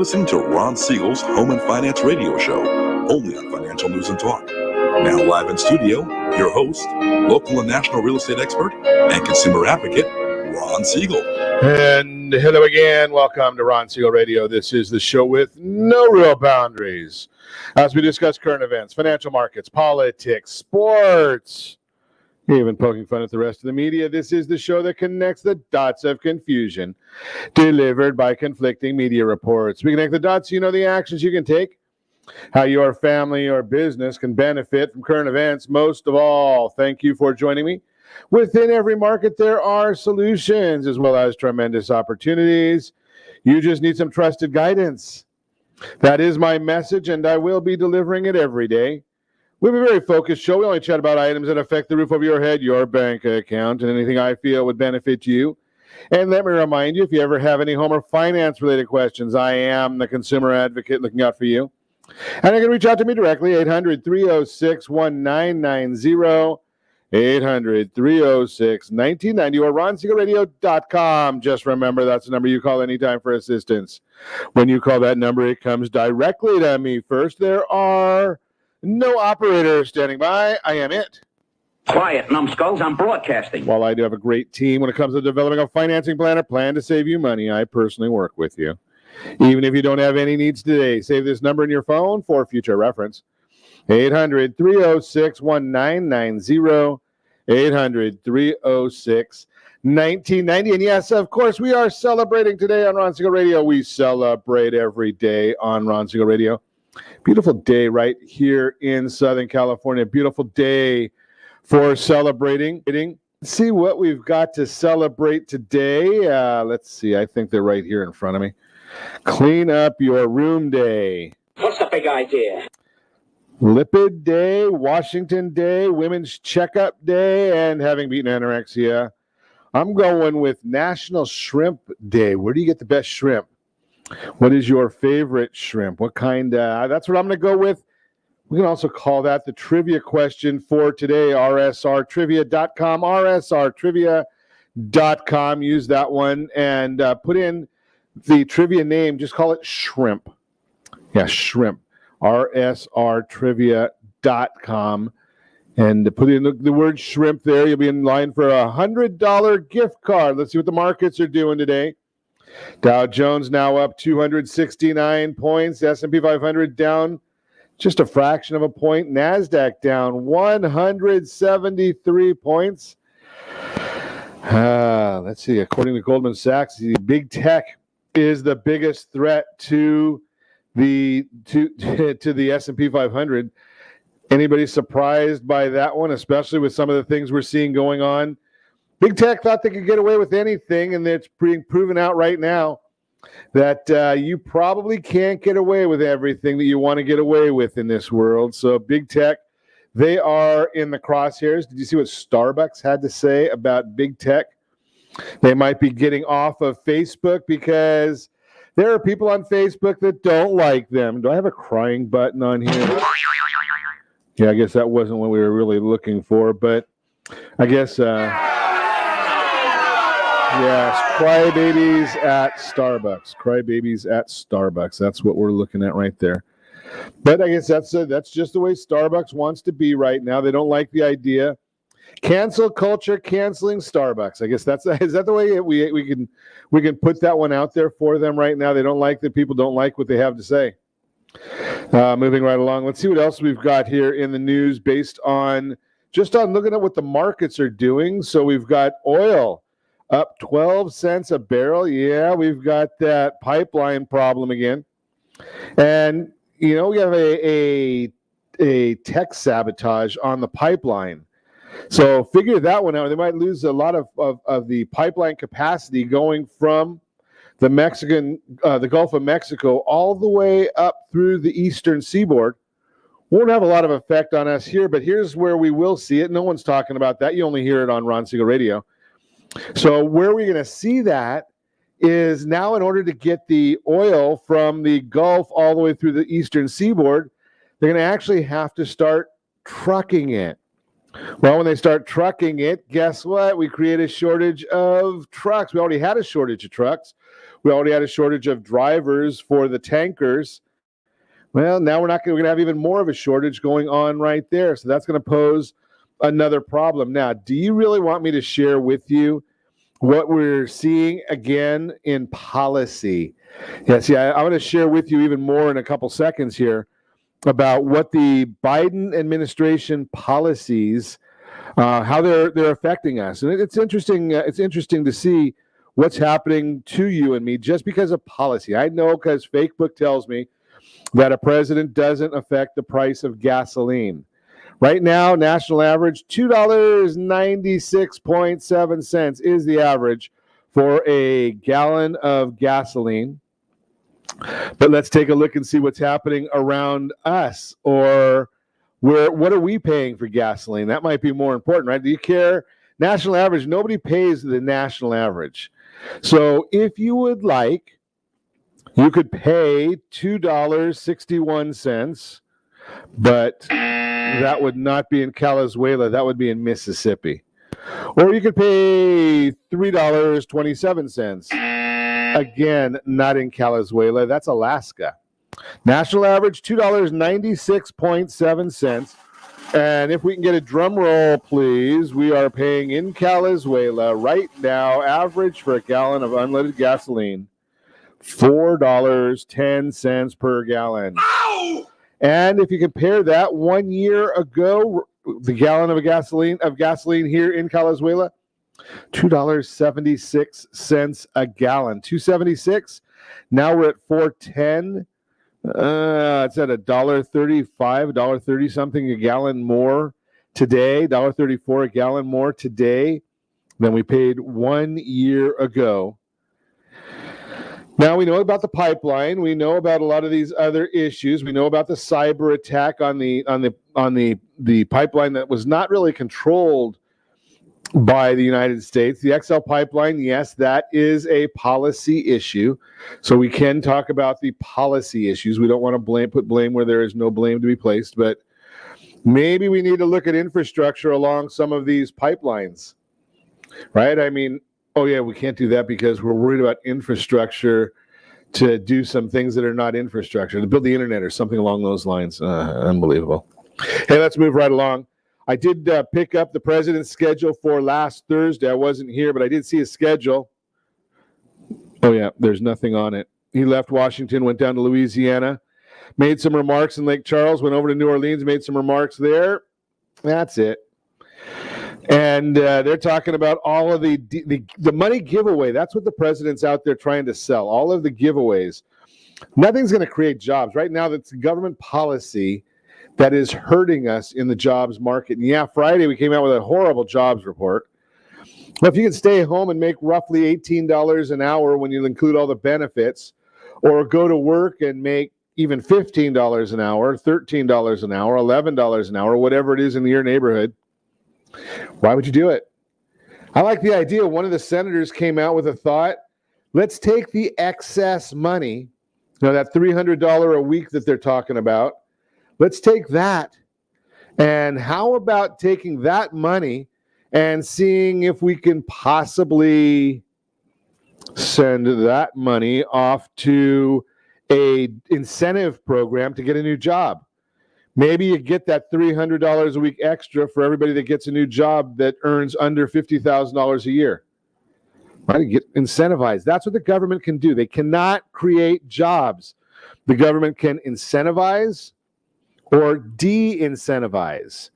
listening to Ron Siegel's Home and Finance Radio Show, only on Financial News and Talk. Now live in studio, your host, local and national real estate expert and consumer advocate, Ron Siegel. And hello again. Welcome to Ron Siegel Radio. This is the show with no real boundaries, as we discuss current events, financial markets, politics, sports, even poking fun at the rest of the media. This is the show that connects the dots of confusion delivered by conflicting media reports. We connect the dots so you know the actions you can take, how your family or business can benefit from current events. Most of all, thank you for joining me. Within every market, there are solutions as well as tremendous opportunities. You just need some trusted guidance. That is my message, and I will be delivering it every day. We have a very focused show. We only chat about items that affect the roof over your head, your bank account, and anything I feel would benefit you. And let me remind you, if you ever have any home or finance-related questions, I am the consumer advocate looking out for you. And you can reach out to me directly, 800-306-1990, 800-306-1990, or RonSiegelRadio.com. Just remember, that's the number you call anytime for assistance. When you call that number, it comes directly to me first. There are no operators standing by. I am it. Quiet, numbskulls. I'm broadcasting. While I do have a great team when it comes to developing a financing plan or plan to save you money, I personally work with you. Even if you don't have any needs today, save this number in your phone for future reference. 800-306-1990, 800-306-1990. And yes, of course, we are celebrating today on Ron Siegel Radio. We celebrate every day on Ron Siegel Radio. Beautiful day right here in Southern California. Beautiful day for celebrating. Let's see what we've got to celebrate today. Let's see. I think they're right here in front of me. Clean up your room day. What's the big idea? Lipid Day, Washington Day, Women's Checkup Day, and having beaten anorexia, I'm going with National Shrimp Day. Where do you get the best shrimp? What is your favorite shrimp? What kind? That's what I'm going to go with. We can also call that the trivia question for today, rsrtrivia.com, rsrtrivia.com. Use that one and put in the trivia name. Just call it shrimp. Yeah, shrimp. rsrtrivia.com, and put in the word shrimp there. You'll be in line for a $100 gift card. Let's see what the markets are doing today. Dow Jones now up 269 points. S&P 500 down just a fraction of a point. NASDAQ down 173 points. Let's see. According to Goldman Sachs, the big tech is the biggest threat to the S&P 500. Anybody surprised by that one, especially with some of the things we're seeing going on? Big tech thought they could get away with anything, and it's being proven out right now that you probably can't get away with everything that you want to get away with in this world. So big tech, they are in the crosshairs. Did you see what Starbucks had to say about big tech? They might be getting off of Facebook because there are people on Facebook that don't like them. Do I have a crying button on here? Yeah, I guess that wasn't what we were really looking for, but I guess, yes, crybabies at Starbucks. Crybabies at Starbucks. That's what we're looking at right there. But I guess that's just the way Starbucks wants to be right now. They don't like the idea. Cancel culture, canceling Starbucks. I guess is that the way we can put that one out there for them right now? They don't like that people don't like what they have to say. Moving right along, let's see what else we've got here in the news based on looking at what the markets are doing. So we've got oil up 12 cents a barrel. Yeah, we've got that pipeline problem again, and we have a tech sabotage on the pipeline. So figure that one out. They might lose a lot of the pipeline capacity going from the Gulf of Mexico all the way up through the eastern seaboard. Won't have a lot of effect on us here, but here's where we will see it. No one's talking about that. You only hear it on Ron Siegel Radio. So where we're going to see that is now, in order to get the oil from the Gulf all the way through the eastern seaboard, they're going to actually have to start trucking it. Well, when they start trucking it, guess what? We create a shortage of trucks. We already had a shortage of trucks. We already had a shortage of drivers for the tankers. Well, now we're going to have even more of a shortage going on right there. So that's going to pose another problem. Now, do you really want me to share with you what we're seeing again in policy? I'm going to share with you even more in a couple seconds here about what the Biden administration policies, how they're affecting us. And it's interesting. It's interesting to see what's happening to you and me just because of policy. I know because Facebook tells me that a president doesn't affect the price of gasoline. Right now, national average, $2.96.7 is the average for a gallon of gasoline. But let's take a look and see what's happening around us, or what are we paying for gasoline? That might be more important, right? Do you care? National average, nobody pays the national average. So if you would like, you could pay $2.61, but that would not be in Calizuela. That would be in Mississippi. Or you could pay $3.27. Again, not in Calizuela. That's Alaska. National average, $2.96.7. And if we can get a drum roll, please, we are paying in Calizuela right now, average for a gallon of unleaded gasoline, $4.10 per gallon. Ow! And if you compare that 1 year ago, the gallon of gasoline here in Calizuela, $2.76 a gallon. $2.76. Now we're at $4.10. It's at $1.35, $1.30 something a gallon more today. $1.34 a gallon more today than we paid 1 year ago. Now we know about the pipeline. We know about a lot of these other issues. We know about the cyber attack on the pipeline that was not really controlled by the United States. The XL pipeline, yes, that is a policy issue. So we can talk about the policy issues. We don't want to put blame where there is no blame to be placed, but maybe we need to look at infrastructure along some of these pipelines, right? I mean, oh yeah, we can't do that because we're worried about infrastructure to do some things that are not infrastructure, to build the internet or something along those lines. Unbelievable. Hey, let's move right along. I did pick up the president's schedule for last Thursday. I wasn't here, but I did see his schedule. Oh, yeah, there's nothing on it. He left Washington, went down to Louisiana, made some remarks in Lake Charles, went over to New Orleans, made some remarks there. That's it. And they're talking about all of the money giveaway. That's what the president's out there trying to sell, all of the giveaways. Nothing's going to create jobs. Right now, that's government policy that is hurting us in the jobs market. And yeah, Friday we came out with a horrible jobs report. Well, if you can stay home and make roughly $18 an hour when you include all the benefits, or go to work and make even $15 an hour, $13 an hour, $11 an hour, whatever it is in your neighborhood, why would you do it? I like the idea. One of the senators came out with a thought. Let's take the excess money, that $300 a week that they're talking about, let's take that, and how about taking that money and seeing if we can possibly send that money off to a incentive program to get a new job. Maybe you get that $300 a week extra for everybody that gets a new job that earns under $50,000 a year. Right? Get incentivized. That's what the government can do. They cannot create jobs. The government can incentivize or de-incentivize.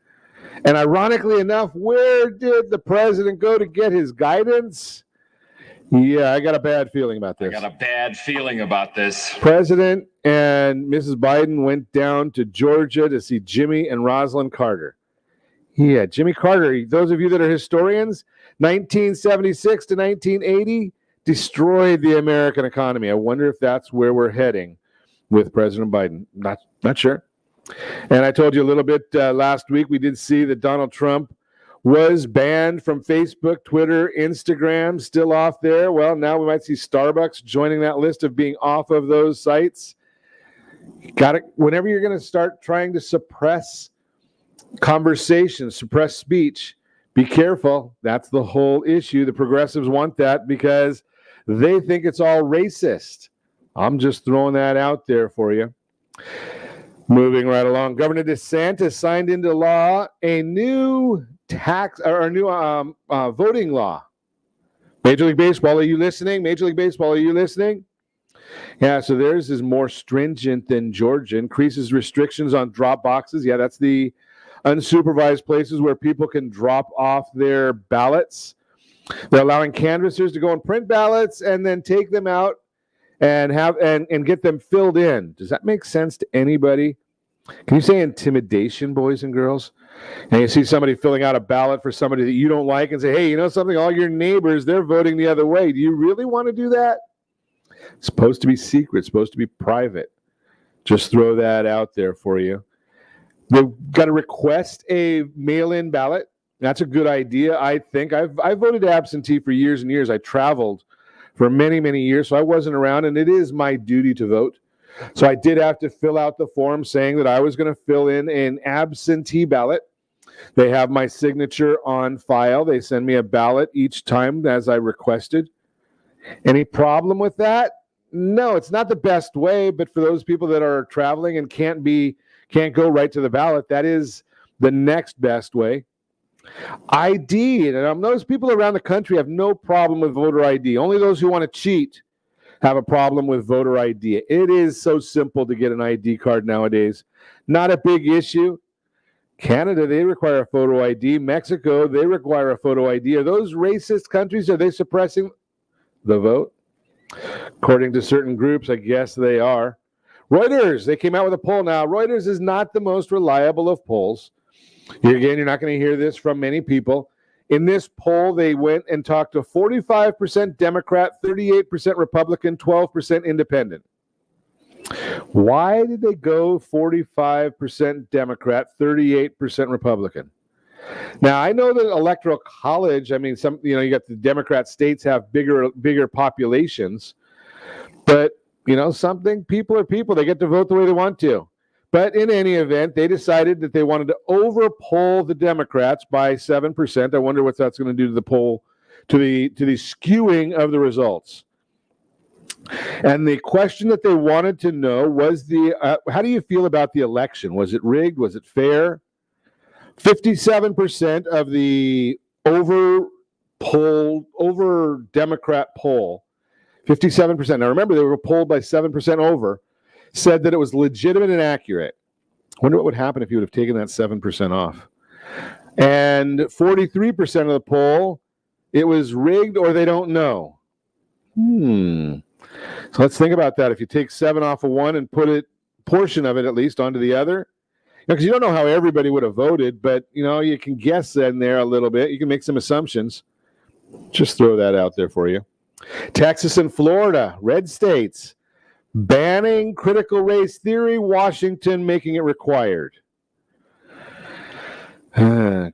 And ironically enough, where did the president go to get his guidance? Yeah, I got a bad feeling about this. President and Mrs. Biden went down to Georgia to see Jimmy and Rosalind Carter. Yeah, Jimmy Carter, those of you that are historians, 1976 to 1980, destroyed the American economy. I wonder if that's where we're heading with President Biden. Not sure. And I told you a little bit last week, we did see that Donald Trump was banned from Facebook, Twitter, Instagram, still off there. Well, now we might see Starbucks joining that list of being off of those sites. Whenever you're going to start trying to suppress conversation, suppress speech, be careful. That's the whole issue. The progressives want that because they think it's all racist. I'm just throwing that out there for you. Moving right along, Governor DeSantis signed into law a new voting law. Major League Baseball, are you listening? Major League Baseball, are you listening? Yeah, so theirs is more stringent than Georgia. Increases restrictions on drop boxes. Yeah, that's the unsupervised places where people can drop off their ballots. They're allowing canvassers to go and print ballots and then take them out and get them filled in. Does that make sense to anybody? Can you say intimidation, boys and girls? And you see somebody filling out a ballot for somebody that you don't like and say, hey, you know something? All your neighbors, they're voting the other way. Do you really want to do that? It's supposed to be secret. It's supposed to be private. Just throw that out there for you. They've got to request a mail-in ballot. That's a good idea, I think. I've voted absentee for years and years. I traveled for many, many years, so I wasn't around, and it is my duty to vote. So I did have to fill out the form saying that I was going to fill in an absentee ballot. They have my signature on file. They send me a ballot each time as I requested. Any problem with that? No, it's not the best way, but for those people that are traveling and can't go right to the ballot, that is the next best way. ID, and those people around the country have no problem with voter ID. Only those who want to cheat have a problem with voter ID. It is so simple to get an ID card nowadays. Not a big issue. Canada, they require a photo ID. Mexico, they require a photo ID. Are those racist countries? Are they suppressing the vote? According to certain groups, I guess they are. Reuters, they came out with a poll now. Reuters is not the most reliable of polls. Here again, you're not going to hear this from many people. In this poll, they went and talked to 45% Democrat, 38% Republican, 12% Independent. Why did they go 45% Democrat, 38% Republican? Now, I know that electoral college, you got the Democrat states have bigger populations, but people are people. They get to vote the way they want to. But in any event, they decided that they wanted to overpoll the Democrats by 7%. I wonder what that's going to do to the poll, to the skewing of the results. And the question that they wanted to know was how do you feel about the election? Was it rigged? Was it fair? 57% of the over Democrat poll, 57%. Now remember, they were polled by 7% over. Said that it was legitimate and accurate. Wonder what would happen if you would have taken that 7% off. And 43% of the poll, it was rigged or they don't know. So let's think about that. If you take 7 off of one and put portion of it at least onto the other, because you don't know how everybody would have voted, but you can guess in there a little bit. You can make some assumptions. Just throw that out there for you. Texas and Florida, red states. Banning critical race theory, Washington making it required.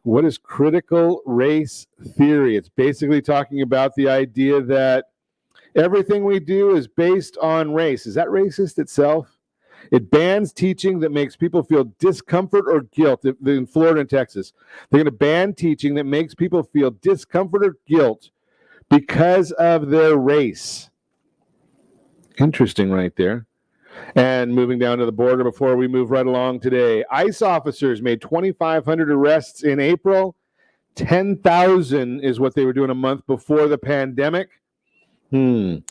What is critical race theory? It's basically talking about the idea that everything we do is based on race. Is that racist itself? It bans teaching that makes people feel discomfort or guilt. In Florida and Texas, they're going to ban teaching that makes people feel discomfort or guilt because of their race. Interesting right there. And moving down to the border before we move right along today, ICE officers made 2,500 arrests in April. 10,000 is what they were doing a month before the pandemic. And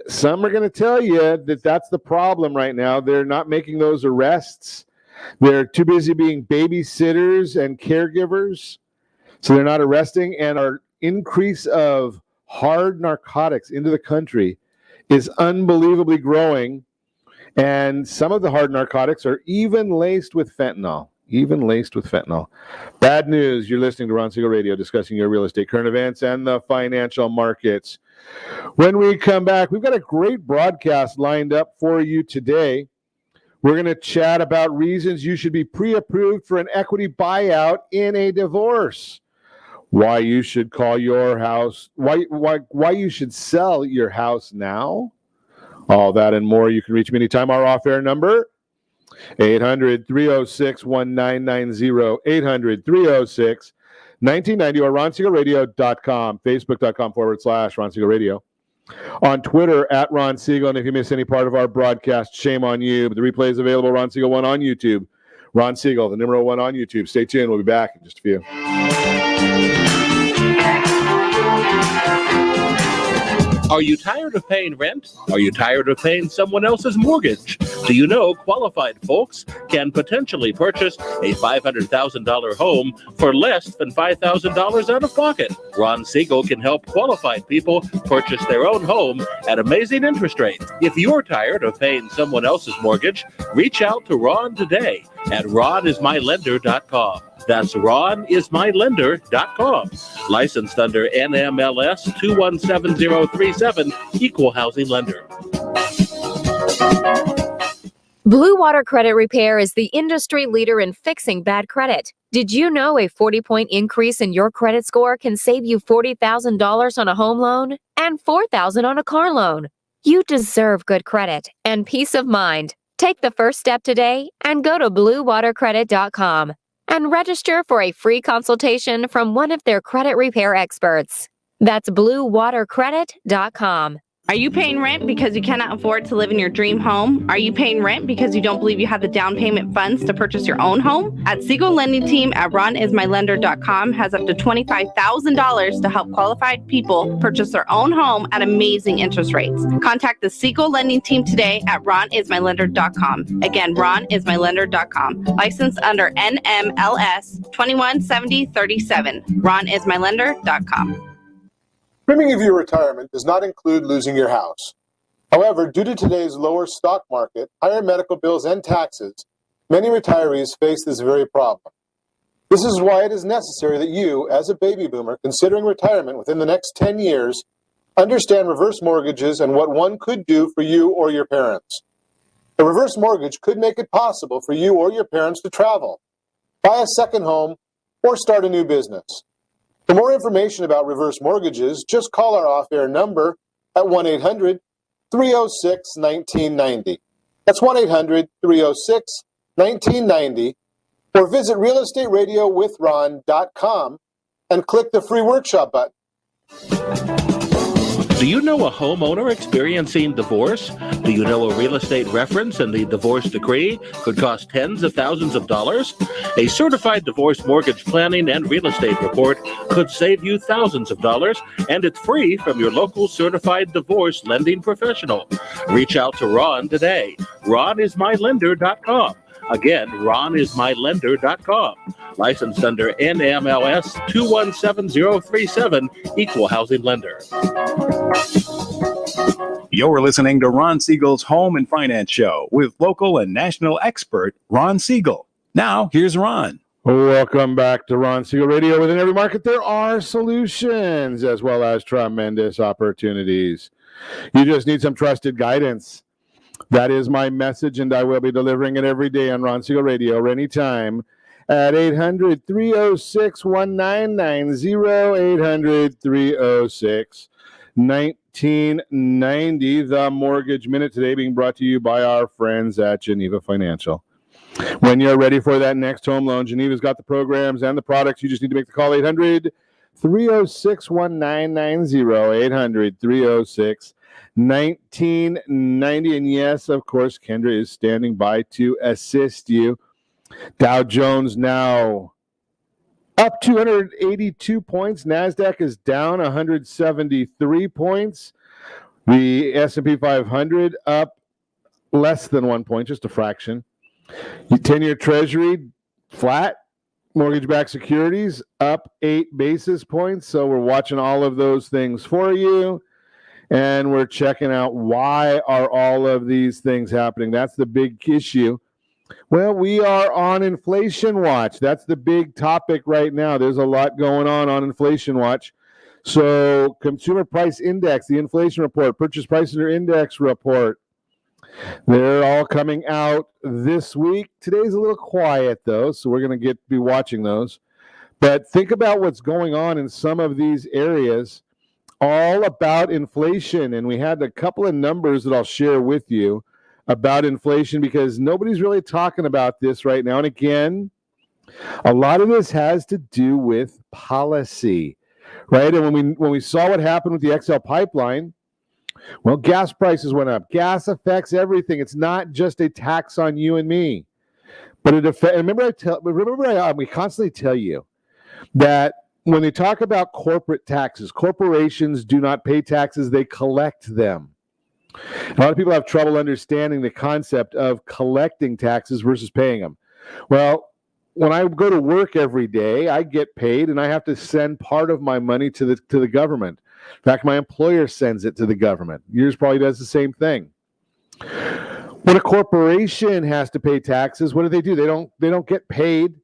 some are going to tell you that that's the problem right now. They're not making those arrests. They're too busy being babysitters and caregivers. So they're not arresting. And our increase of hard narcotics into the country is unbelievably growing, and some of the hard narcotics are even laced with fentanyl. Bad news. You're listening to Ron Siegel Radio, discussing your real estate, current events, and the financial markets. When we come back, we've got a great broadcast lined up for you today. We're going to chat about reasons you should be pre-approved for an equity buyout in a divorce. Why you should call your house, why you should sell your house now. All that and more. You can reach me anytime. Our off-air number, 800-306-1990, 800-306-1990, or RonSiegelRadio.com, Facebook.com/Ron Siegel Radio. On Twitter, at Ron Siegel. And if you miss any part of our broadcast, shame on you. But the replay is available, Ron Siegel 1 on YouTube. Ron Siegel, the number 1 on YouTube. Stay tuned. We'll be back in just a few. Are you tired of paying rent? Are you tired of paying someone else's mortgage? Do you know qualified folks can potentially purchase a $500,000 home for less than $5,000 out of pocket? Ron Siegel can help qualified people purchase their own home at amazing interest rates. If you're tired of paying someone else's mortgage, reach out to Ron today at ronismylender.com. That's ronismylender.com. Licensed under NMLS 217037, Equal Housing Lender. Blue Water Credit Repair is the industry leader in fixing bad credit. Did you know a 40-point increase in your credit score can save you $40,000 on a home loan and $4,000 on a car loan? You deserve good credit and peace of mind. Take the first step today and go to bluewatercredit.com and register for a free consultation from one of their credit repair experts. That's bluewatercredit.com. Are you paying rent because you cannot afford to live in your dream home? Are you paying rent because you don't believe you have the down payment funds to purchase your own home? At Siegel Lending Team at ronismylender.com has up to $25,000 to help qualified people purchase their own home at amazing interest rates. Contact the Siegel Lending Team today at ronismylender.com. Again, ronismylender.com. Licensed under NMLS 217037. ronismylender.com. Dreaming of your retirement does not include losing your house. However, due to today's lower stock market, higher medical bills, and taxes, many retirees face this very problem. This is why it is necessary that you, as a baby boomer considering retirement within the next 10 years, understand reverse mortgages and what one could do for you or your parents. A reverse mortgage could make it possible for you or your parents to travel, buy a second home, or start a new business. For more information about reverse mortgages, just call our off-air number at 1-800-306-1990. That's 1-800-306-1990, or visit realestatewithron.com and click the free workshop button. Do you know a homeowner experiencing divorce? Do you know a real estate reference and the divorce decree could cost tens of thousands of dollars? A certified divorce mortgage planning and real estate report could save you thousands of dollars, and it's free from your local certified divorce lending professional. Reach out to Ron today. ronismylender.com. Again, ronismylender.com. Licensed under NMLS 217037, Equal Housing Lender. You're listening to Ron Siegel's Home and Finance Show with local and national expert Ron Siegel. Now, here's Ron. Welcome back to Ron Siegel Radio. Within every market, there are solutions as well as tremendous opportunities. You just need some trusted guidance. That is my message, and I will be delivering it every day on Ron Siegel Radio or anytime at 800-306-1990, 800-306-1990. The Mortgage Minute today being brought to you by our friends at Geneva Financial. When you're ready for that next home loan, Geneva's got the programs and the products. You just need to make the call, 800-306-1990, 800-306-1990. And yes, of course, Kendra is standing by to assist you. Dow Jones now up 282 points. NASDAQ is down 173 points. The S&P 500 up less than 1 point, just a fraction. 10-year Treasury flat. Mortgage-backed securities up 8 basis points. So we're watching all of those things for you. And we're checking out why are all of these things happening. That's the big issue. Well, we are on inflation watch. That's the big topic right now. There's a lot going on inflation watch. So consumer price index, the inflation report, purchase price index report, they're all coming out this week. Today's a little quiet, though, so we're going to be watching those. But think about what's going on in some of these areas, all about inflation. And we had a couple of numbers that I'll share with you about inflation because nobody's really talking about this right now. And again, a lot of this has to do with policy, right? And when we saw what happened with the XL pipeline, Well, gas prices went up. Gas affects everything. It's not just a tax on you and me, but it affects. We constantly tell you that when they talk about corporate taxes, corporations do not pay taxes; they collect them. A lot of people have trouble understanding the concept of collecting taxes versus paying them. Well, when I go to work every day, I get paid, and I have to send part of my money to the government. In fact, my employer sends it to the government. Yours probably does the same thing. When a corporation has to pay taxes, what do? They don't get paid,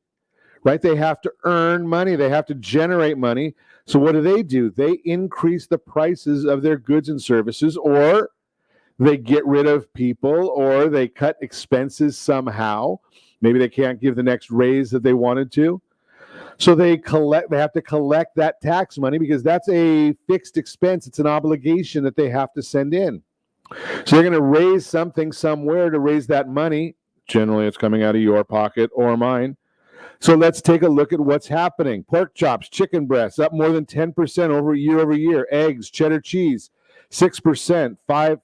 right? They have to earn money. They have to generate money. So what do? They increase the prices of their goods and services, or they get rid of people, or they cut expenses somehow. Maybe they can't give the next raise that they wanted to. So they have to collect that tax money because that's a fixed expense. It's an obligation that they have to send in. So they're going to raise something somewhere to raise that money. Generally, it's coming out of your pocket or mine. So let's take a look at what's happening. Pork chops, chicken breasts, up more than 10% over year. Eggs, cheddar cheese, 6%,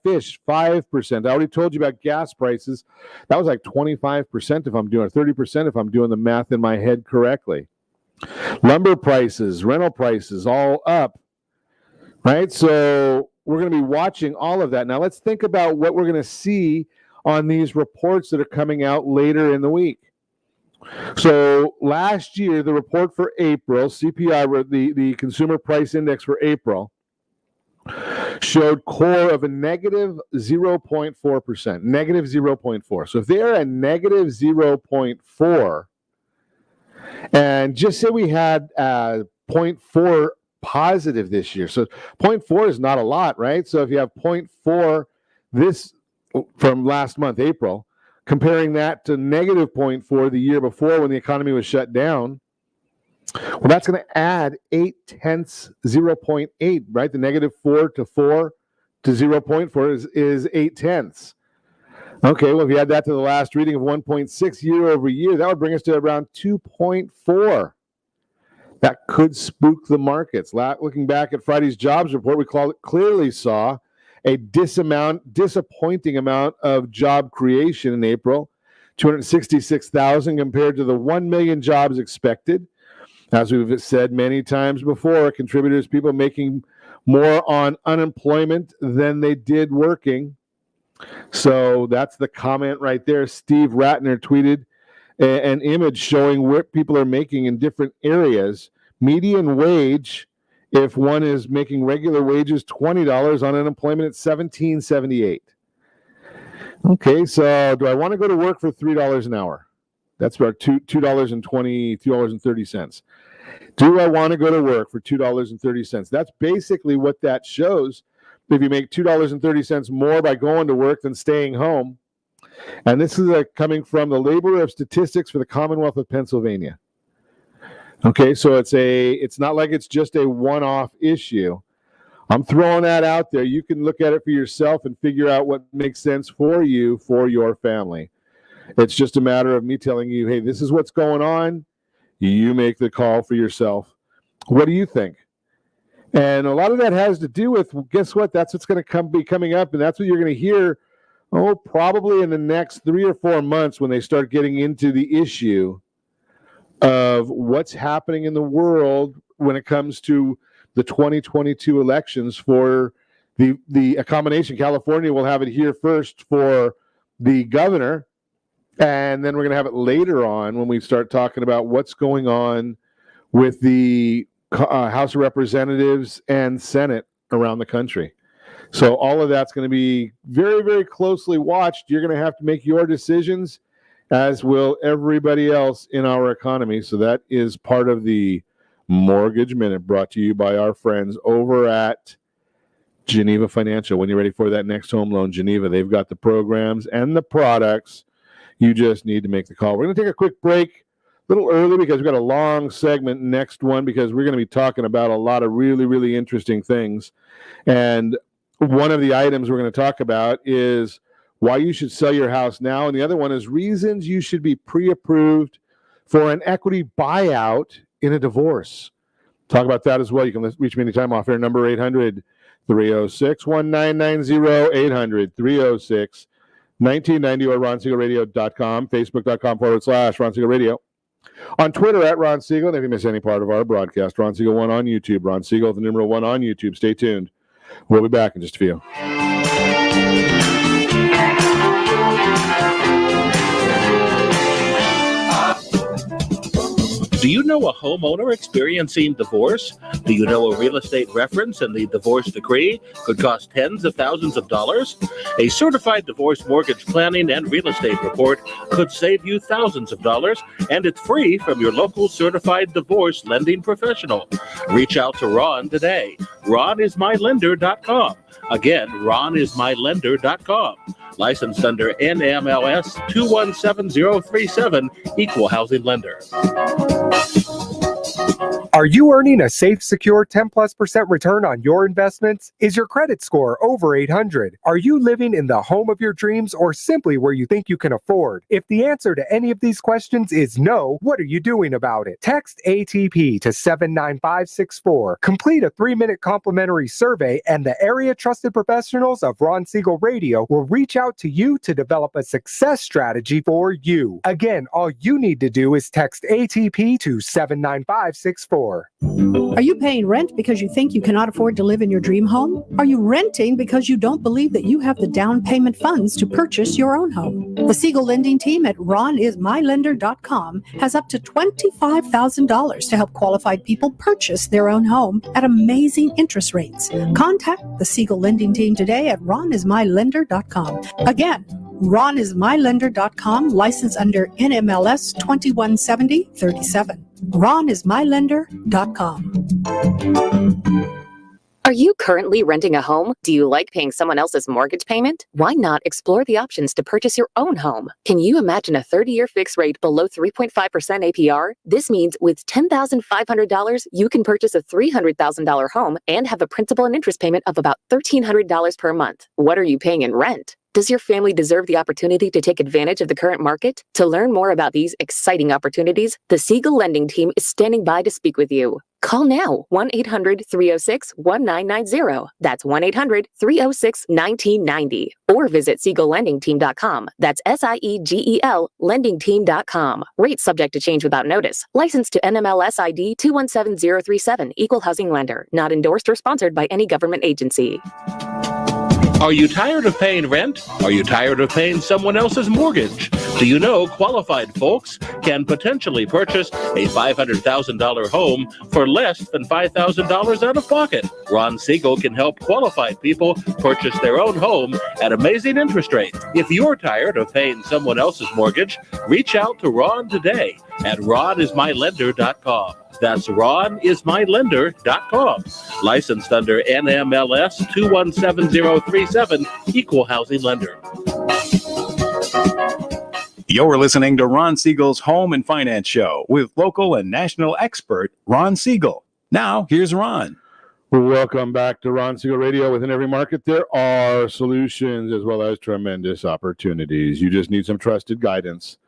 fish, 5%. I already told you about gas prices. That was like 25% if I'm doing, or 30% if I'm doing the math in my head correctly. Lumber prices, rental prices, all up, right? So we're going to be watching all of that. Now let's think about what we're going to see on these reports that are coming out later in the week. So last year, the report for April, CPI, the Consumer Price Index for April, showed core of a negative 0.4%, negative 0.4. So if they're a negative 0.4, and just say we had 0.4 positive this year. So 0.4 is not a lot, right? So if you have 0.4 this from last month, April, comparing that to negative 0.4 the year before when the economy was shut down, well, that's going to add 0.8, 0.8, right? The negative 4 to 0.4 is 0.8. Okay, well, if you add that to the last reading of 1.6 year over year, that would bring us to around 2.4. That could spook the markets. Looking back at Friday's jobs report, we clearly saw a disappointing amount of job creation in April, 266,000 compared to the 1 million jobs expected. As we've said many times before, contributors, people making more on unemployment than they did working. So that's the comment right there. Steve Ratner tweeted an image showing what people are making in different areas. Median wage, if one is making regular wages, $20 on unemployment at $17.78. Okay, so do I want to go to work for $3 an hour? That's about $2.30. Do I want to go to work for $2.30? That's basically what that shows. If you make $2.30 more by going to work than staying home, and this is coming from the Labor Bureau of Statistics for the Commonwealth of Pennsylvania. Okay, so it's not like it's just a one-off issue. I'm throwing that out there. You can look at it for yourself and figure out what makes sense for you, for your family. It's just a matter of me telling you, hey, this is what's going on. You make the call for yourself. What do you think? And a lot of that has to do with, well, guess what? That's what's going to be coming up, and that's what you're going to hear, probably in the next 3 or 4 months when they start getting into the issue of what's happening in the world when it comes to the 2022 elections for the combination. California will have it here first for the governor, and then we're going to have it later on when we start talking about what's going on with the House of Representatives and Senate around the country. So all of that's going to be very, very closely watched. You're going to have to make your decisions, as will everybody else in our economy. So that is part of the Mortgage Minute, brought to you by our friends over at Geneva Financial. When you're ready for that next home loan, Geneva, they've got the programs and the products. You just need to make the call. We're going to take a quick break. A little early because we've got a long segment next one, because we're going to be talking about a lot of really, really interesting things. And one of the items we're going to talk about is why you should sell your house now. And the other one is reasons you should be pre-approved for an equity buyout in a divorce. Talk about that as well. You can reach me anytime off air, number 306-1990, 800-306-1990, or ronsiegelradio.com, facebook.com/Ron Siegel Radio. On Twitter at Ron Siegel, and if you miss any part of our broadcast, Ron Siegel 1 on YouTube, Ron Siegel, the numeral 1 on YouTube. Stay tuned. We'll be back in just a few. Do you know a homeowner experiencing divorce? Do you know a real estate reference and the divorce decree could cost tens of thousands of dollars? A certified divorce mortgage planning and real estate report could save you thousands of dollars, and it's free from your local certified divorce lending professional. Reach out to Ron today. RonIsMyLender.com. Again, RonIsMyLender.com. Licensed under NMLS 217037, Equal Housing Lender. Are you earning a safe, secure 10+% return on your investments? Is your credit score over 800? Are you living in the home of your dreams or simply where you think you can afford? If the answer to any of these questions is no, what are you doing about it? Text ATP to 79564. Complete a 3-minute complimentary survey, and the area trusted professionals of Ron Siegel Radio will reach out to you to develop a success strategy for you. Again, all you need to do is text ATP to 79564. Are you paying rent because you think you cannot afford to live in your dream home? Are you renting because you don't believe that you have the down payment funds to purchase your own home? The Siegel lending team at RonIsMyLender.com has up to $25,000 to help qualified people purchase their own home at amazing interest rates. Contact the Siegel lending team today at RonIsMyLender.com. Again, RonIsMyLender.com, licensed under NMLS 217037. RonIsMyLender.com. Are you currently renting a home? Do you like paying someone else's mortgage payment? Why not explore the options to purchase your own home? Can you imagine a 30-year fixed rate below 3.5% APR? This means with $10,500, you can purchase a $300,000 home and have a principal and interest payment of about $1,300 per month. What are you paying in rent? Does your family deserve the opportunity to take advantage of the current market? To learn more about these exciting opportunities, the Siegel Lending Team is standing by to speak with you. Call now, 1-800-306-1990. That's 1-800-306-1990. Or visit SiegelLendingTeam.com. That's SIEGEL LendingTeam.com. Rates subject to change without notice. Licensed to NMLS ID 217037, Equal Housing Lender. Not endorsed or sponsored by any government agency. Are you tired of paying rent? Are you tired of paying someone else's mortgage? Do you know qualified folks can potentially purchase a $500,000 home for less than $5,000 out of pocket? Ron Siegel can help qualified people purchase their own home at amazing interest rates. If you're tired of paying someone else's mortgage, reach out to Ron today at RonIsMyLender.com. That's RonIsMyLender.com. Licensed under NMLS 217037, Equal Housing Lender. You're listening to Ron Siegel's Home and Finance Show with local and national expert Ron Siegel. Now, here's Ron. Welcome back to Ron Siegel Radio. Within every market, there are solutions as well as tremendous opportunities. You just need some trusted guidance.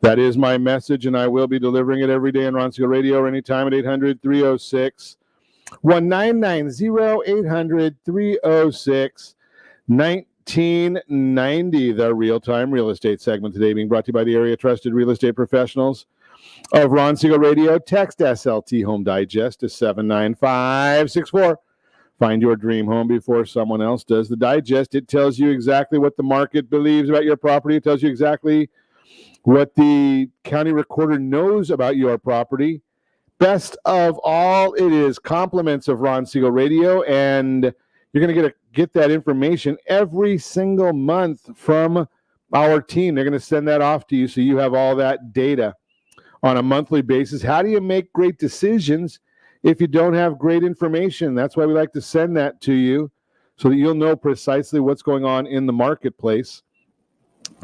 That is my message, and I will be delivering it every day on Ron Siegel Radio or anytime at 800-306-1990, 800-306-1990. The real-time real estate segment today being brought to you by the area trusted real estate professionals of Ron Siegel Radio. Text SLT Home Digest to 79564. Find your dream home before someone else does. The digest, it tells you exactly what the market believes about your property. It tells you exactly what the county recorder knows about your property. Best of all, it is compliments of Ron Siegel Radio, and you're going to get that information every single month from our team. They're going to send that off to you so you have all that data on a monthly basis. How do you make great decisions if you don't have great information? That's why we like to send that to you so that you'll know precisely what's going on in the marketplace.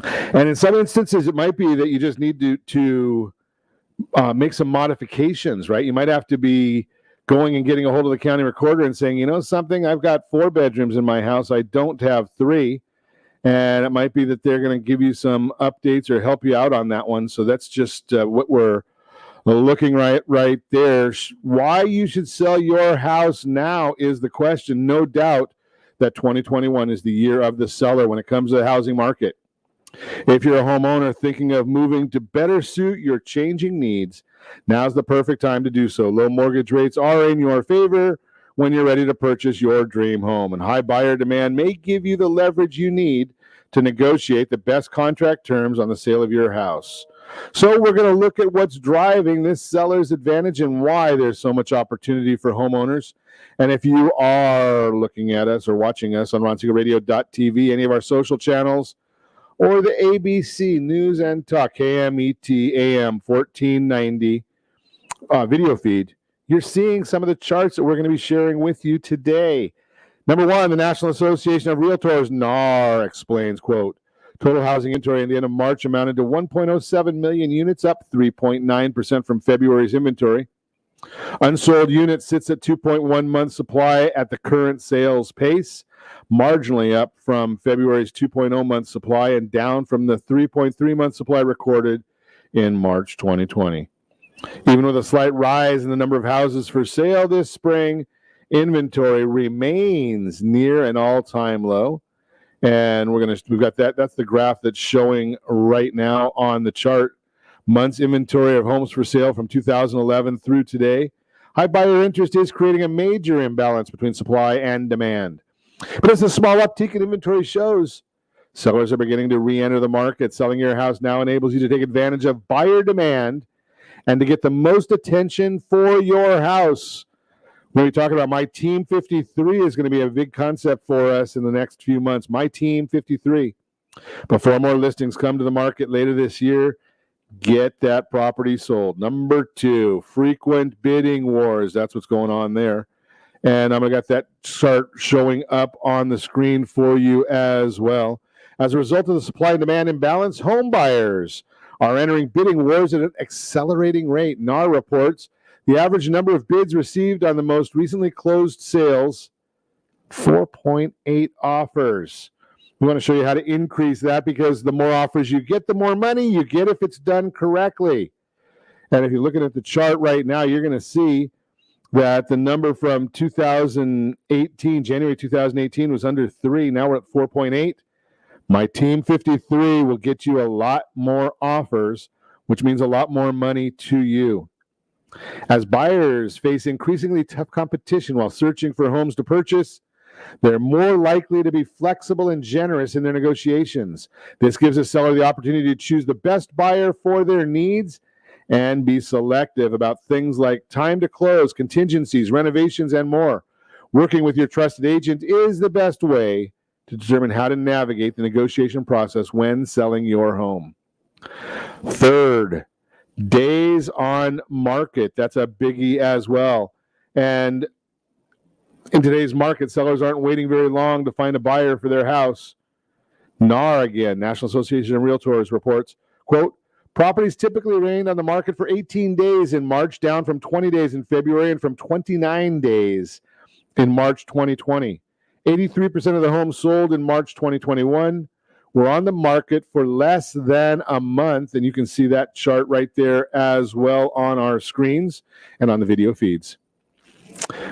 And in some instances, it might be that you just need to make some modifications, right? You might have to be going and getting a hold of the county recorder and saying, you know something, I've got 4 bedrooms in my house. I don't have 3. And it might be that they're going to give you some updates or help you out on that one. So that's just what we're looking right there. Why you should sell your house now is the question. No doubt that 2021 is the year of the seller when it comes to the housing market. If you're a homeowner thinking of moving to better suit your changing needs, now's the perfect time to do so. Low mortgage rates are in your favor when you're ready to purchase your dream home, and high buyer demand may give you the leverage you need to negotiate the best contract terms on the sale of your house. So we're going to look at what's driving this seller's advantage and why there's so much opportunity for homeowners. And if you are looking at us or watching us on RonSiegelRadio.tv, any of our social channels, or the ABC News and Talk, KMET AM 1490 video feed, you're seeing some of the charts that we're going to be sharing with you today. Number one, the National Association of Realtors, NAR, explains, quote, total housing inventory at the end of March amounted to 1.07 million units, up 3.9% from February's inventory. Unsold units sits at 2.1 months supply at the current sales pace, marginally up from February's 2.0 month supply and down from the 3.3 month supply recorded in March 2020. Even with a slight rise in the number of houses for sale this spring, inventory remains near an all-time low. And we've got that. That's the graph that's showing right now on the chart. Months inventory of homes for sale from 2011 through today. High buyer interest is creating a major imbalance between supply and demand. But as the small uptick in inventory shows, sellers are beginning to re-enter the market. Selling your house now enables you to take advantage of buyer demand and to get the most attention for your house. When we talk about My Team 53 is going to be a big concept for us in the next few months. My Team 53. Before more listings come to the market later this year, get that property sold. Number two, frequent bidding wars. That's what's going on there. And I'm going to get that chart showing up on the screen for you as well. As a result of the supply and demand imbalance, home buyers are entering bidding wars at an accelerating rate. NAR reports the average number of bids received on the most recently closed sales, 4.8 offers. We want to show you how to increase that because the more offers you get, the more money you get if it's done correctly. And if you're looking at the chart right now, you're going to see that the number from 2018, January 2018, was under 3. Now we're at 4.8. My Team 53 will get you a lot more offers, which means a lot more money to you. As buyers face increasingly tough competition while searching for homes to purchase, they're more likely to be flexible and generous in their negotiations. This gives a seller the opportunity to choose the best buyer for their needs and be selective about things like time to close, contingencies, renovations, and more. Working with your trusted agent is the best way to determine how to navigate the negotiation process when selling your home. Third, days on market. That's a biggie as well. And in today's market, sellers aren't waiting very long to find a buyer for their house. NAR again, National Association of Realtors, reports, quote, properties typically remained on the market for 18 days in March, down from 20 days in February and from 29 days in March 2020. 83% of the homes sold in March 2021 were on the market for less than a month, and you can see that chart right there as well on our screens and on the video feeds.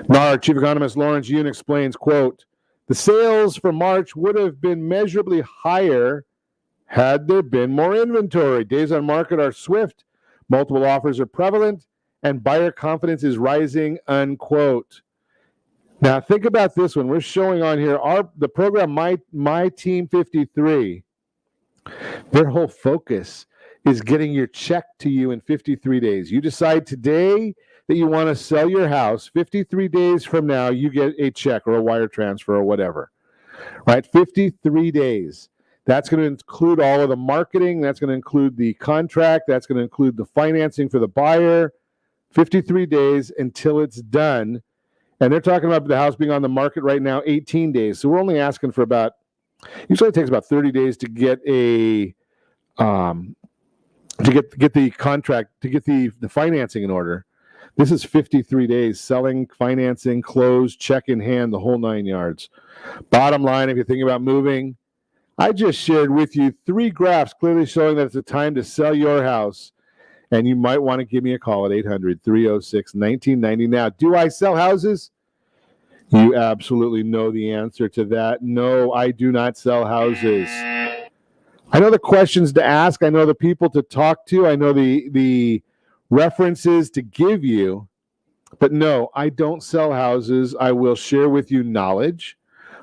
NAR Chief Economist Lawrence Yoon explains, quote, the sales for March would have been measurably higher had there been more inventory. Days on market are swift, multiple offers are prevalent, and buyer confidence is rising, unquote. Now, think about this one. We're showing on here the program My Team 53. Their whole focus is getting your check to you in 53 days. You decide today that you want to sell your house. 53 days from now, you get a check or a wire transfer or whatever. Right? 53 days. That's going to include all of the marketing. That's going to include the contract. That's going to include the financing for the buyer. 53 days until it's done. And they're talking about the house being on the market right now 18 days. So we're only asking for usually it takes about 30 days to get the contract, to get the financing in order. This is 53 days, selling, financing, close, check in hand, the whole 9 yards. Bottom line, if you're thinking about moving, I just shared with you 3 graphs clearly showing that it's a time to sell your house. And you might want to give me a call at 800-306-1990. Now, do I sell houses? You absolutely know the answer to that. No, I do not sell houses. I know the questions to ask. I know the people to talk to. I know the references to give you. But no, I don't sell houses. I will share with you knowledge.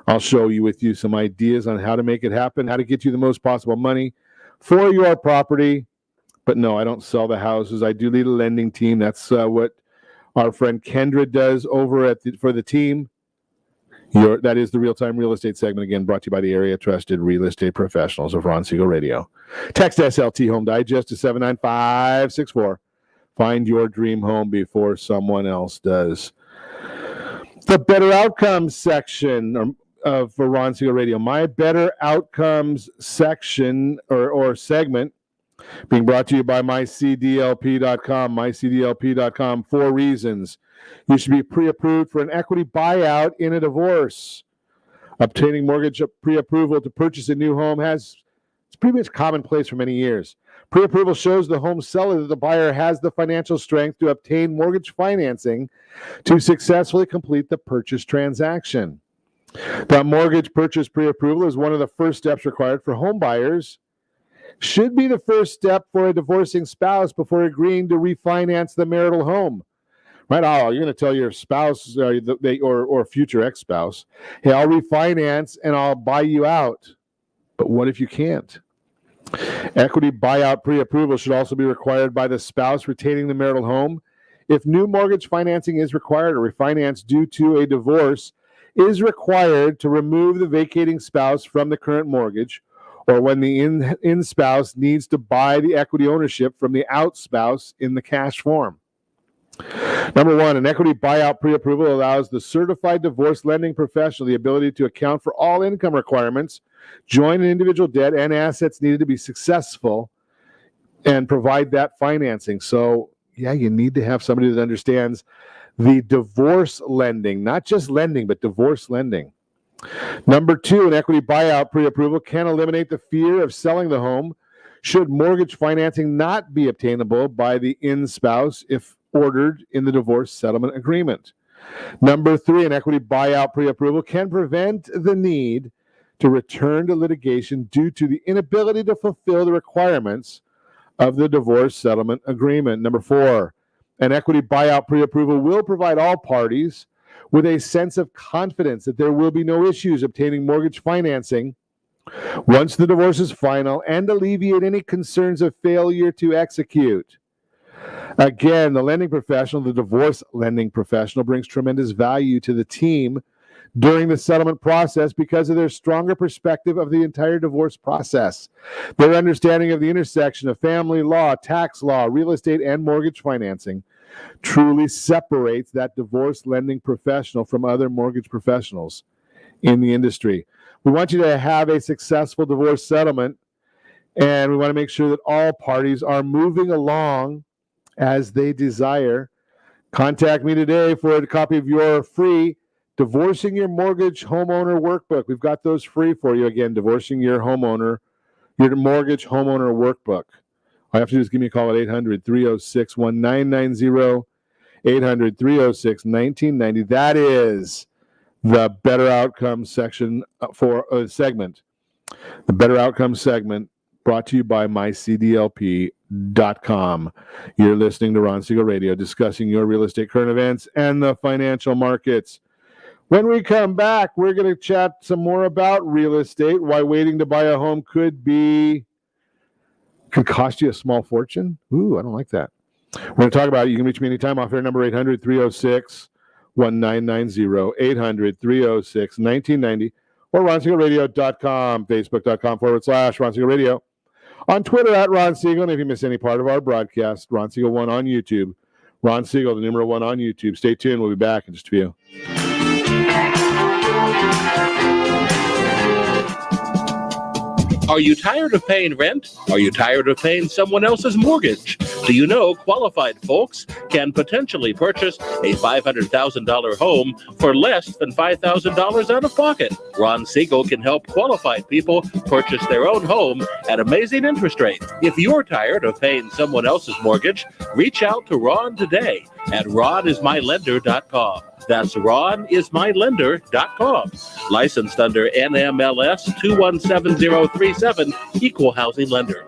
I'll show you with you some ideas on how to make it happen, how to get you the most possible money for your property. But no, I don't sell the houses. I do lead a lending team. That's what our friend Kendra does over for the team. That is the real-time real estate segment, again, brought to you by the area trusted real estate professionals of Ron Siegel Radio. Text SLT Home Digest to 79564. Find your dream home before someone else does. The Better Outcomes section of Ron Siegel Radio. My Better Outcomes section or segment being brought to you by mycdlp.com. Mycdlp.com. 4 reasons you should be pre-approved for an equity buyout in a divorce. Obtaining mortgage pre-approval to purchase a new home it's pretty much commonplace for many years. Pre-approval shows the home seller that the buyer has the financial strength to obtain mortgage financing to successfully complete the purchase transaction. The mortgage purchase pre-approval is one of the first steps required for home buyers. Should be the first step for a divorcing spouse before agreeing to refinance the marital home. Right? Oh, you're going to tell your spouse or future ex-spouse, hey, I'll refinance and I'll buy you out. But what if you can't? Equity buyout pre-approval should also be required by the spouse retaining the marital home. If new mortgage financing is required or refinance due to a divorce is required to remove the vacating spouse from the current mortgage, or when the in spouse needs to buy the equity ownership from the out spouse in the cash form. Number 1, an equity buyout pre-approval allows the certified divorce lending professional the ability to account for all income requirements, join an individual debt, and assets needed to be successful, and provide that financing. So, yeah, you need to have somebody that understands the divorce lending, not just lending, but divorce lending. Number 2, an equity buyout pre-approval can eliminate the fear of selling the home should mortgage financing not be obtainable by the in-spouse if ordered in the divorce settlement agreement. Number 3, an equity buyout pre-approval can prevent the need to return to litigation due to the inability to fulfill the requirements of the divorce settlement agreement. Number 4, an equity buyout pre-approval will provide all parties with a sense of confidence that there will be no issues obtaining mortgage financing once the divorce is final and alleviate any concerns of failure to execute. Again, the lending professional, the divorce lending professional, brings tremendous value to the team during the settlement process because of their stronger perspective of the entire divorce process. Their understanding of the intersection of family law, tax law, real estate, and mortgage financing truly separates that divorce lending professional from other mortgage professionals in the industry. We want you to have a successful divorce settlement, and we want to make sure that all parties are moving along as they desire. Contact me today for a copy of your free Divorcing Your Mortgage Homeowner Workbook. We've got those free for you. Again, Divorcing Your Mortgage Homeowner Workbook. All you have to do is give me a call at 800-306-1990, 800-306-1990. That is the Better Outcomes section for a segment. The Better Outcomes segment brought to you by mycdlp.com. You're listening to Ron Siegel Radio, discussing your real estate current events and the financial markets. When we come back, we're going to chat some more about real estate, why waiting to buy a home could cost you a small fortune. Ooh, I don't like that. We're going to talk about it. You can reach me anytime off air number 800-306-1990, 800-306-1990, or RonSiegelRadio.com, Facebook.com/Ron Siegel Radio. On Twitter at Ron Siegel, and if you miss any part of our broadcast, Ron Siegel 1 on YouTube. Ron Siegel, the number 1 on YouTube. Stay tuned. We'll be back in just a few. Are you tired of paying rent? Are you tired of paying someone else's mortgage? Do you know qualified folks can potentially purchase a $500,000 home for less than $5,000 out of pocket? Ron Siegel can help qualified people purchase their own home at amazing interest rates. If you're tired of paying someone else's mortgage, reach out to Ron today at ronismylender.com. That's ronismylender.com. Licensed under NMLS 217037, Equal Housing Lender.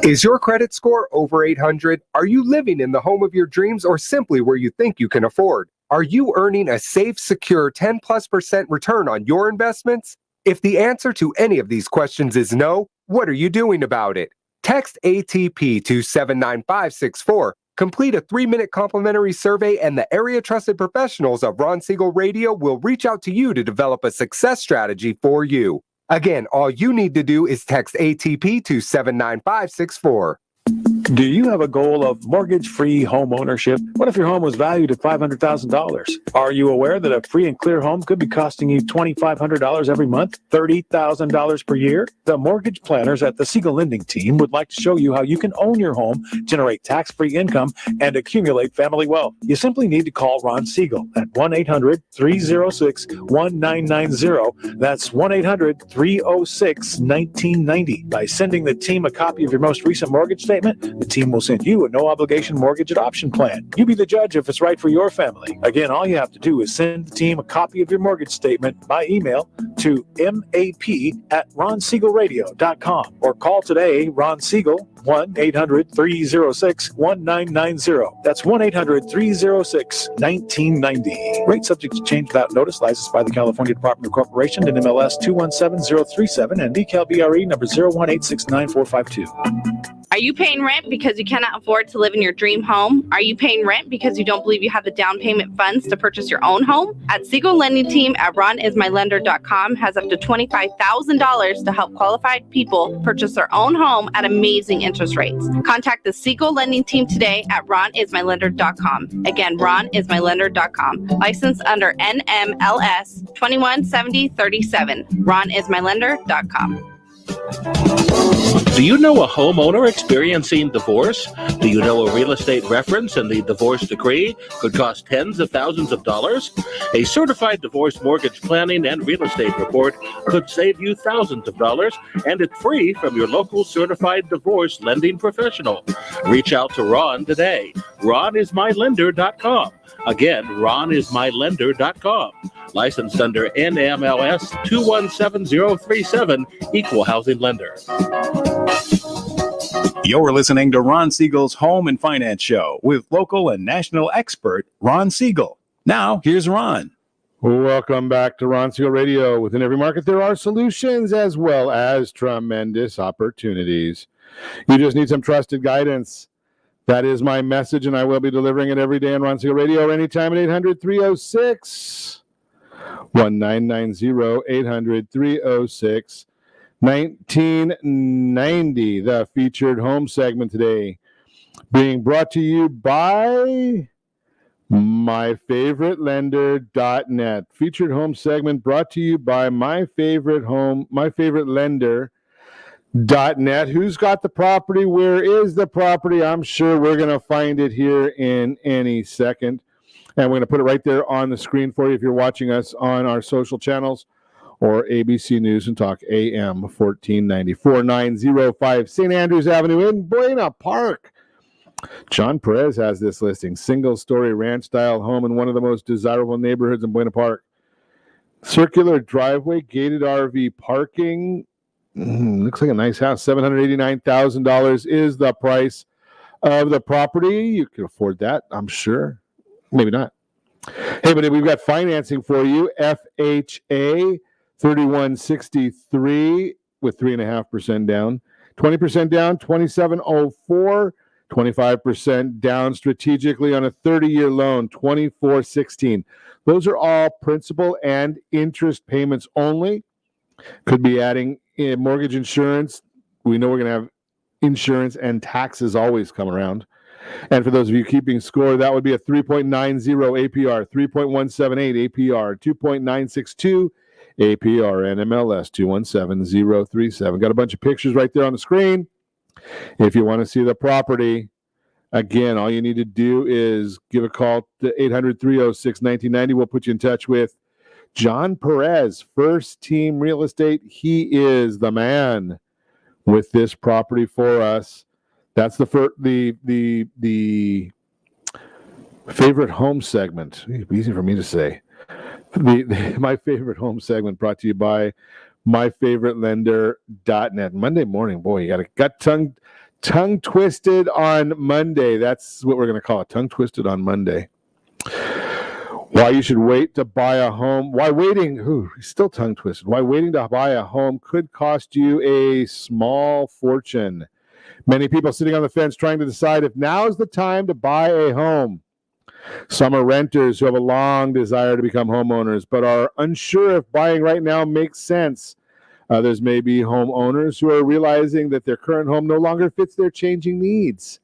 Is your credit score over 800? Are you living in the home of your dreams or simply where you think you can afford? Are you earning a safe, secure 10+% return on your investments? If the answer to any of these questions is no, what are you doing about it? Text ATP to 79564. Complete a 3-minute complimentary survey and the area trusted professionals of Ron Siegel Radio will reach out to you to develop a success strategy for you. Again, all you need to do is text ATP to 79564. Do you have a goal of mortgage-free home ownership? What if your home was valued at $500,000? Are you aware that a free and clear home could be costing you $2,500 every month, $30,000 per year? The mortgage planners at the Siegel Lending Team would like to show you how you can own your home, generate tax-free income, and accumulate family wealth. You simply need to call Ron Siegel at 1-800-306-1990. That's 1-800-306-1990. By sending the team a copy of your most recent mortgage statement, the team will send you a no-obligation mortgage adoption plan. You be the judge if it's right for your family. Again, all you have to do is send the team a copy of your mortgage statement by email to map@ronsiegelradio.com or call today Ron Siegel, 1-800-306-1990. That's 1-800-306-1990. Rate subject to change without notice. Licensed by the California Department of Corporation and MLS 217037 and decal BRE number 018694452. Are you paying rent because you cannot afford to live in your dream home? Are you paying rent because you don't believe you have the down payment funds to purchase your own home? At Siegel Lending Team at ronismylender.com has up to $25,000 to help qualified people purchase their own home at amazing interest rates. Contact the Siegel Lending Team today at ronismylender.com. Again, ronismylender.com. Licensed under NMLS 217037. ronismylender.com. Do you know a homeowner experiencing divorce? Do you know a real estate reference and the divorce decree could cost tens of thousands of dollars? A certified divorce mortgage planning and real estate report could save you thousands of dollars, and it's free from your local certified divorce lending professional. Reach out to Ron today. ronismylender.com. Again, ronismylender.com. Licensed under NMLS 217037, Equal Housing Lender. You're listening to Ron Siegel's Home and Finance Show with local and national expert Ron Siegel. Now, here's Ron. Welcome back to Ron Siegel Radio. Within every market, there are solutions as well as tremendous opportunities. You just need some trusted guidance. That is my message, and I will be delivering it every day on Ron Siegel Radio anytime at 800-306-1990, 800-306-1990. The featured home segment today being brought to you by myfavouritelender.net. Featured home segment brought to you by myfavouritelender.net. Who's got the property? Where is the property? I'm sure we're going to find it here in any second. And we're going to put it right there on the screen for you if you're watching us on our social channels or ABC News and Talk AM 1490 4905 St. Andrews Avenue in Buena Park. John Perez has this listing. Single-story ranch-style home in one of the most desirable neighborhoods in Buena Park. Circular driveway, gated RV parking. Looks like a nice house. $789,000 is the price of the property. You can afford that, I'm sure. Maybe not. Hey, but we've got financing for you. FHA 3163 with 3.5% down. 20% down, 2704. 25% down strategically on a 30-year loan, 2416. Those are all principal and interest payments only. Could be adding mortgage insurance. We know we're going to have insurance and taxes always come around. And for those of you keeping score, that would be a 3.90 APR, 3.178 APR, 2.962 APR, and MLS 217037. Got a bunch of pictures right there on the screen. If you want to see the property, again, all you need to do is give a call to 800-306-1990. We'll put you in touch with John Perez, First Team Real Estate. He is the man with this property for us. That's the favorite home segment. Easy for me to say. My favorite home segment brought to you by myfavouritelender.net. Monday morning, boy, you got tongue twisted on Monday. That's what we're going to call it, tongue twisted on Monday. Why you should wait to buy a home. Why waiting, still tongue twisted. Why waiting to buy a home could cost you a small fortune. Many people sitting on the fence trying to decide if now is the time to buy a home. Some are renters who have a long desire to become homeowners, but are unsure if buying right now makes sense. Others may be homeowners who are realizing that their current home no longer fits their changing needs.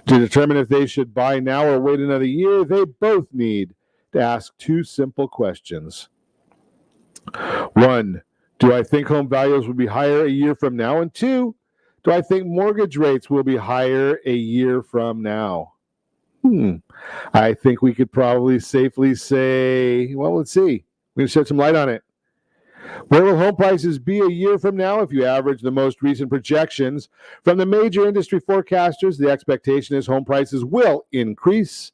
To determine if they should buy now or wait another year, they both need to ask two simple questions. 1, do I think home values will be higher a year from now? And 2, do I think mortgage rates will be higher a year from now? I think we could probably safely say, well, let's see. We're going to shed some light on it. Where will home prices be a year from now? If you average the most recent projections from the major industry forecasters, the expectation is home prices will increase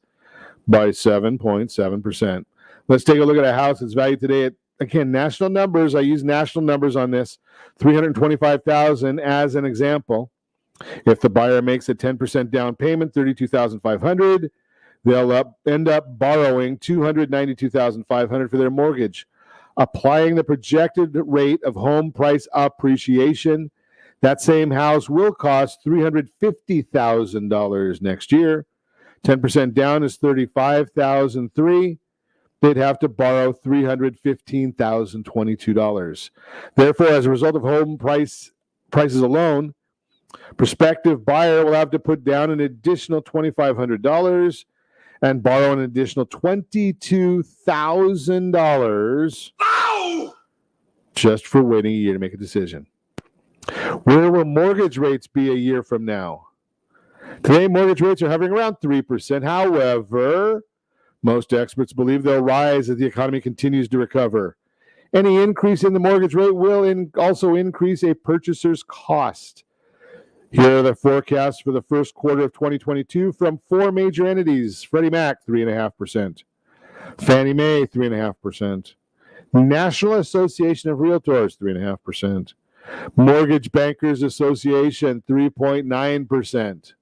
by 7.7%. Let's take a look at a house that's valued today at, again, national numbers. I use national numbers on this, $325,000 as an example. If the buyer makes a 10% down payment, $32,500, they'll end up borrowing $292,500 for their mortgage. Applying the projected rate of home price appreciation, that same house will cost $350,000 next year. 10% down is $35,003. They'd have to borrow $315,022. Therefore, as a result of home prices alone, prospective buyer will have to put down an additional $2,500 and borrow an additional $22,000 just for waiting a year to make a decision. Where will mortgage rates be a year from now? Today, mortgage rates are hovering around 3%. However, most experts believe they'll rise as the economy continues to recover. Any increase in the mortgage rate will also increase a purchaser's cost. Here are the forecasts for the first quarter of 2022 from 4 major entities. Freddie Mac, 3.5%. Fannie Mae, 3.5%. National Association of Realtors, 3.5%. Mortgage Bankers Association, 3.9%.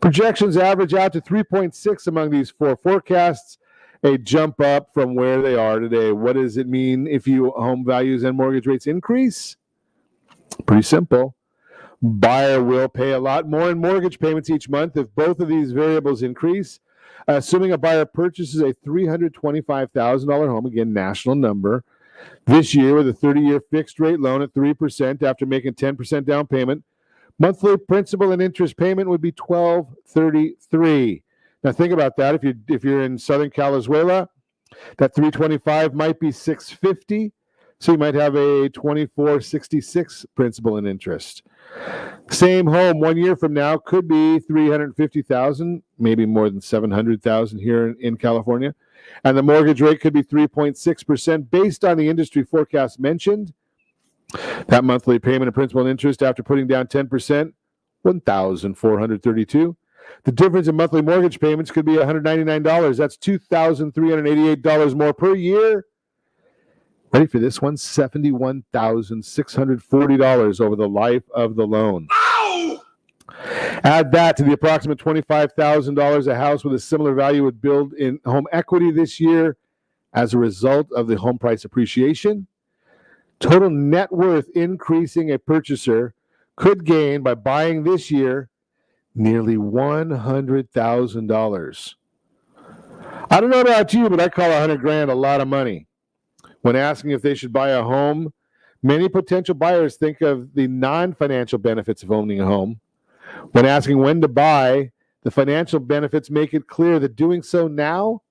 Projections average out to 3.6 among these 4 forecasts, a jump up from where they are today. What does it mean if home values and mortgage rates increase? Pretty simple. Buyer will pay a lot more in mortgage payments each month if both of these variables increase. Assuming a buyer purchases a $325,000 home, again, national number, this year with a 30-year fixed rate loan at 3% after making 10% down payment, monthly principal and interest payment would be $1,233. Now think about that. If you're in Southern Calizuela, that $325 might be $650. So you might have a $2,466 principal and interest. Same home 1 year from now could be $350,000, maybe more than $700,000 here in California. And the mortgage rate could be 3.6% based on the industry forecast mentioned. That monthly payment of principal and interest after putting down 10%, $1,432. The difference in monthly mortgage payments could be $199. That's $2,388 more per year. Ready for this one? $71,640 over the life of the loan. Ow! Add that to the approximate $25,000 a house with a similar value would build in home equity this year as a result of the home price appreciation. Total net worth increasing a purchaser could gain by buying this year nearly $100,000. I don't know about you, but I call $100,000 a lot of money. When asking if they should buy a home, many potential buyers think of the non-financial benefits of owning a home. When asking when to buy, the financial benefits make it clear that doing so now,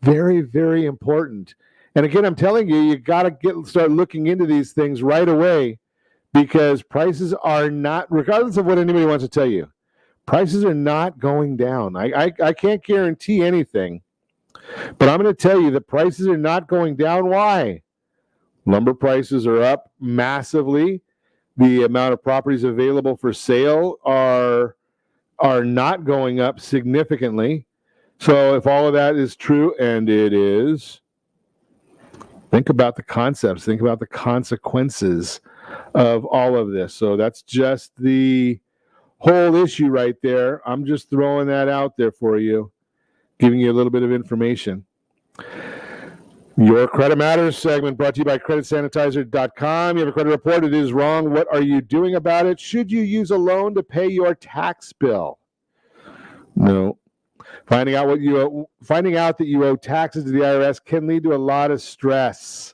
very, very important. And again, I'm telling you, you got to start looking into these things right away because prices are not, regardless of what anybody wants to tell you, prices are not going down. I can't guarantee anything, but I'm going to tell you that prices are not going down. Why? Lumber prices are up massively. The amount of properties available for sale are not going up significantly. So if all of that is true, and it is, think about the concepts, think about the consequences of all of this. So that's just the whole issue right there. I'm just throwing that out there for you, giving you a little bit of information. Your Credit Matters segment brought to you by creditsanitizer.com. You have a credit report. It is wrong. What are you doing about it? Should you use a loan to pay your tax bill? No. Finding out that you owe taxes to the IRS can lead to a lot of stress,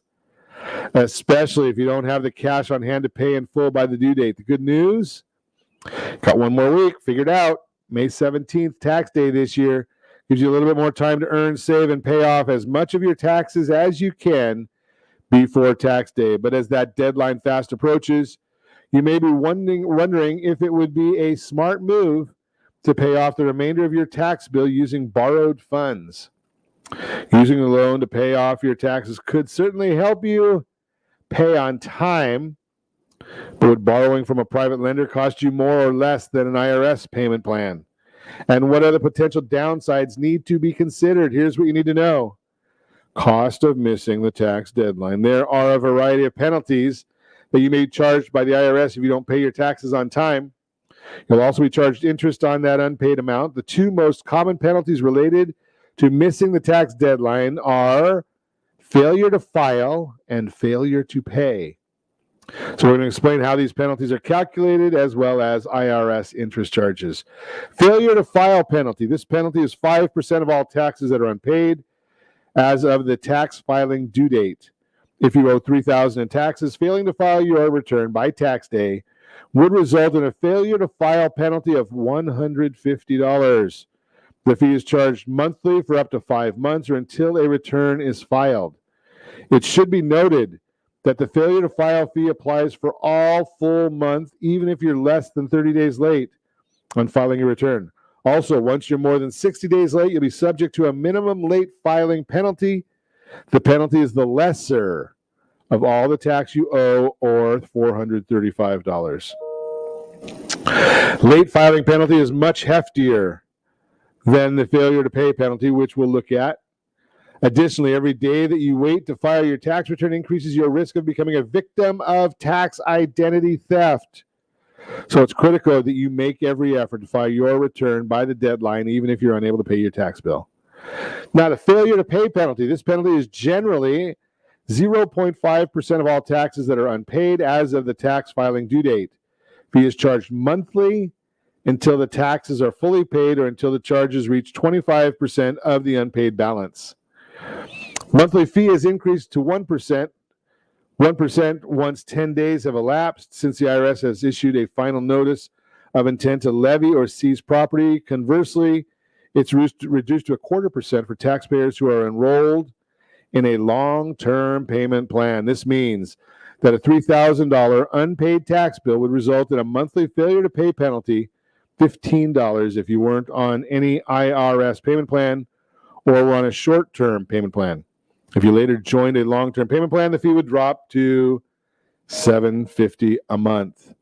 especially if you don't have the cash on hand to pay in full by the due date. The good news, got one more week figured out. May 17th, tax day this year, gives you a little bit more time to earn, save, and pay off as much of your taxes as you can before tax day. But as that deadline fast approaches, you may be wondering if it would be a smart move to pay off the remainder of your tax bill using borrowed funds. Using a loan to pay off your taxes could certainly help you pay on time, but would borrowing from a private lender cost you more or less than an IRS payment plan? And what other potential downsides need to be considered? Here's what you need to know. Cost of missing the tax deadline. There are a variety of penalties that you may be charged by the IRS if you don't pay your taxes on time. You'll also be charged interest on that unpaid amount. The two most common penalties related to missing the tax deadline are failure to file and failure to pay. So we're going to explain how these penalties are calculated as well as IRS interest charges. Failure to file penalty. This penalty is 5% of all taxes that are unpaid as of the tax filing due date. If you owe $3,000 in taxes, failing to file your return by tax day would result in a failure to file penalty of $150. The fee is charged monthly for up to 5 months or until a return is filed. It should be noted that the failure to file fee applies for all full months, even if you're less than 30 days late on filing your return. Also, once you're more than 60 days late, you'll be subject to a minimum late filing penalty. The penalty is the lesser of all the tax you owe, or $435. Late filing penalty is much heftier than the failure to pay penalty, which we'll look at. Additionally, every day that you wait to file your tax return increases your risk of becoming a victim of tax identity theft. So it's critical that you make every effort to file your return by the deadline, even if you're unable to pay your tax bill. Now, the failure to pay penalty. This penalty is generally 0.5% of all taxes that are unpaid as of the tax filing due date. Fee is charged monthly until the taxes are fully paid or until the charges reach 25% of the unpaid balance. Monthly fee is increased to 1%. 1% once 10 days have elapsed since the IRS has issued a final notice of intent to levy or seize property. Conversely, it's reduced to 0.25% for taxpayers who are enrolled in a long-term payment plan. This means that a $3,000 unpaid tax bill would result in a monthly failure to pay penalty, $15 if you weren't on any IRS payment plan or were on a short-term payment plan. If you later joined a long-term payment plan, the fee would drop to $750 a month.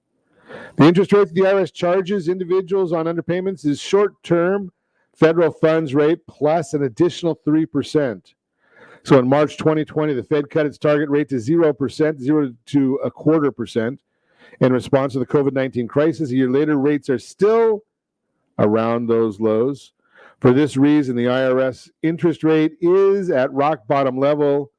The interest rate that the IRS charges individuals on underpayments is short-term federal funds rate plus an additional 3%. So in March 2020, the Fed cut its target rate to 0%, 0 to 0.25%, in response to the COVID-19 crisis. A year later, rates are still around those lows. For this reason, the IRS interest rate is at rock bottom level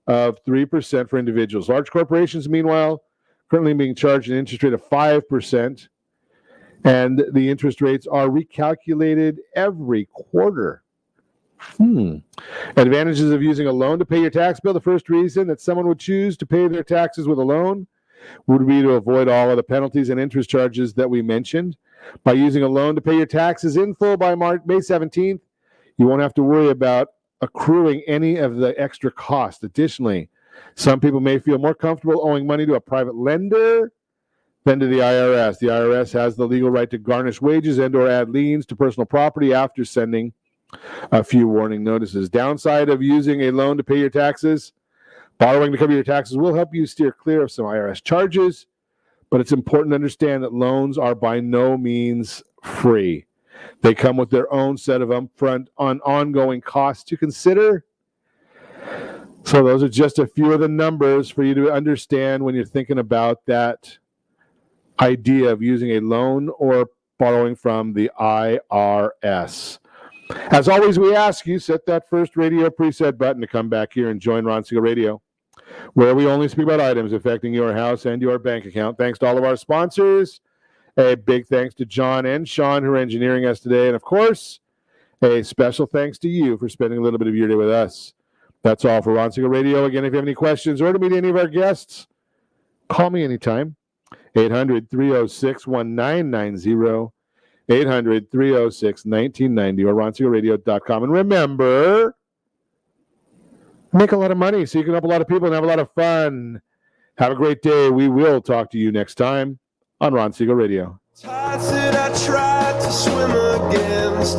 of 3% for individuals. Large corporations, meanwhile, currently being charged an interest rate of 5%, and the interest rates are recalculated every quarter. Advantages of using a loan to pay your tax bill. The first reason that someone would choose to pay their taxes with a loan would be to avoid all of the penalties and interest charges that we mentioned. By using a loan to pay your taxes in full by May 17th, you won't have to worry about accruing any of the extra cost. Additionally, some people may feel more comfortable owing money to a private lender then to the IRS. The IRS has the legal right to garnish wages and or add liens to personal property after sending a few warning notices. Downside of using a loan to pay your taxes: borrowing to cover your taxes will help you steer clear of some IRS charges, but it's important to understand that loans are by no means free. They come with their own set of upfront ongoing costs to consider. So those are just a few of the numbers for you to understand when you're thinking about that idea of using a loan or borrowing from the IRS. As always, we ask you, set that first radio preset button to come back here and join Ron Siegel Radio, where we only speak about items affecting your house and your bank account. Thanks to all of our sponsors. A big thanks to John and Sean who are engineering us today. And of course, a special thanks to you for spending a little bit of your day with us. That's all for Ron Siegel Radio. Again, if you have any questions or to meet any of our guests, call me anytime. 800-306-1990. 800-306-1990 or ronsiegelradio.com. And remember, make a lot of money so you can help a lot of people and have a lot of fun. Have a great day. We will talk to you next time on Ron Siegel Radio. Tides that I tried to swim against.